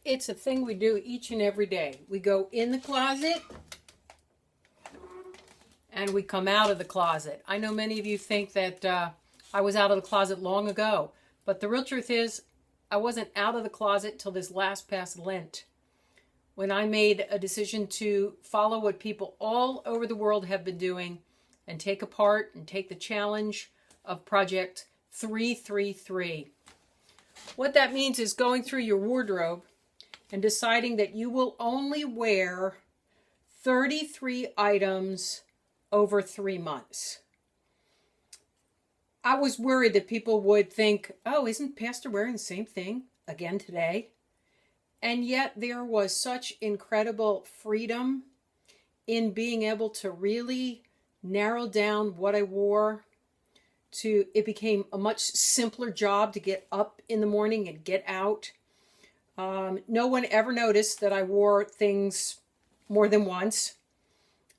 It's a thing we do each and every day. We go in the closet and we come out of the closet. I know many of you think that I was out of the closet long ago, but the real truth is I wasn't out of the closet till this last past Lent, when I made a decision to follow what people all over the world have been doing and take apart and take the challenge of Project 333. What that means is going through your wardrobe and deciding that you will only wear 33 items over 3 months. I was worried that people would think, oh, isn't Pastor wearing the same thing again today? And yet there was such incredible freedom in being able to really narrow down what I wore. It became a much simpler job to get up in the morning and get out. No one ever noticed that I wore things more than once.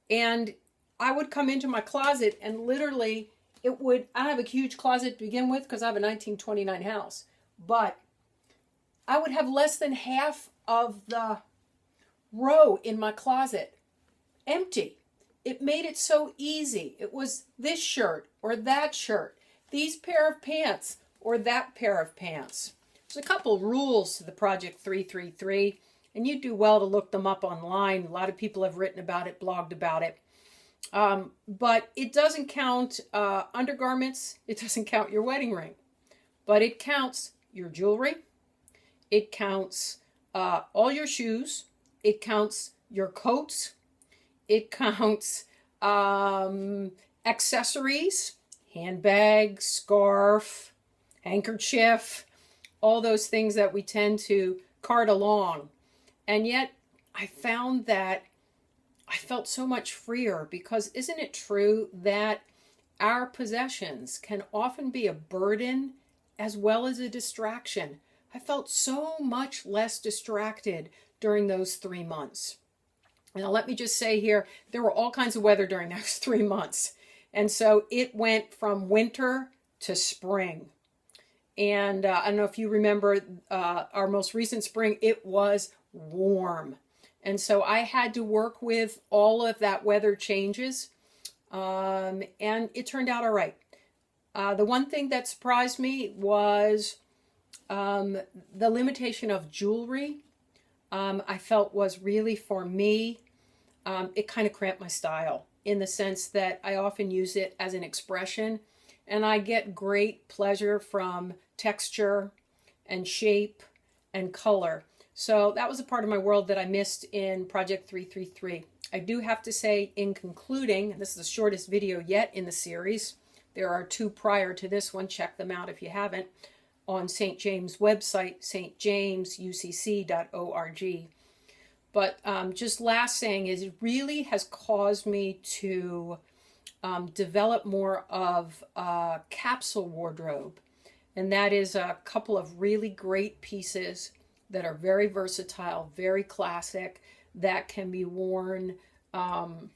And I would come into my closet and literally I have a huge closet to begin with because I have a 1929 house. But I would have less than half of the row in my closet empty. It made it so easy. It was this shirt or that shirt, these pair of pants or that pair of pants. There's a couple rules to the Project 333, and you do well to look them up online. A lot of people have written about it, blogged about it. But it doesn't count undergarments. It doesn't count your wedding ring. But it counts your jewelry. It counts all your shoes. It counts your coats. It counts accessories, handbag, scarf, handkerchief, all those things that we tend to cart along. And yet I found that I felt so much freer, because isn't it true that our possessions can often be a burden as well as a distraction? I felt so much less distracted during those 3 months. Now, let me just say here, there were all kinds of weather during those 3 months. And so it went from winter to spring. And I don't know if you remember our most recent spring, it was warm. And so I had to work with all of that weather changes. And it turned out all right. The one thing that surprised me was the limitation of jewelry. I felt was really, for me, it kind of cramped my style, in the sense that I often use it as an expression, and I get great pleasure from texture and shape and color. So that was a part of my world that I missed in Project 333. I do have to say, in concluding, this is the shortest video yet in the series. There are 2 prior to this one. Check them out if you haven't, on St. James' website, stjamesucc.org. But just last saying is, it really has caused me to develop more of a capsule wardrobe. And that is a couple of really great pieces that are very versatile, very classic, that can be worn, no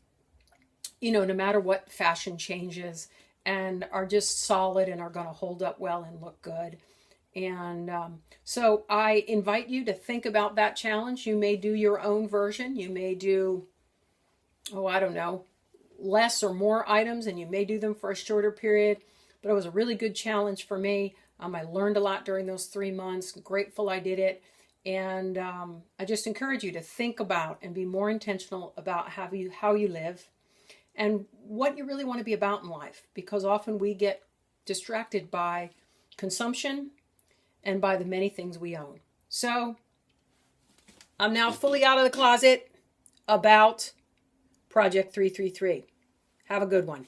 matter what fashion changes, and are just solid and are going to hold up well and look good. And so I invite you to think about that challenge. You may do your own version. You may do, less or more items, and you may do them for a shorter period. But it was a really good challenge for me. I learned a lot during those 3 months. I'm grateful I did it. And I just encourage you to think about and be more intentional about how you live and what you really want to be about in life. Because often we get distracted by consumption and by the many things we own. So I'm now fully out of the closet about Project 333. Have a good one.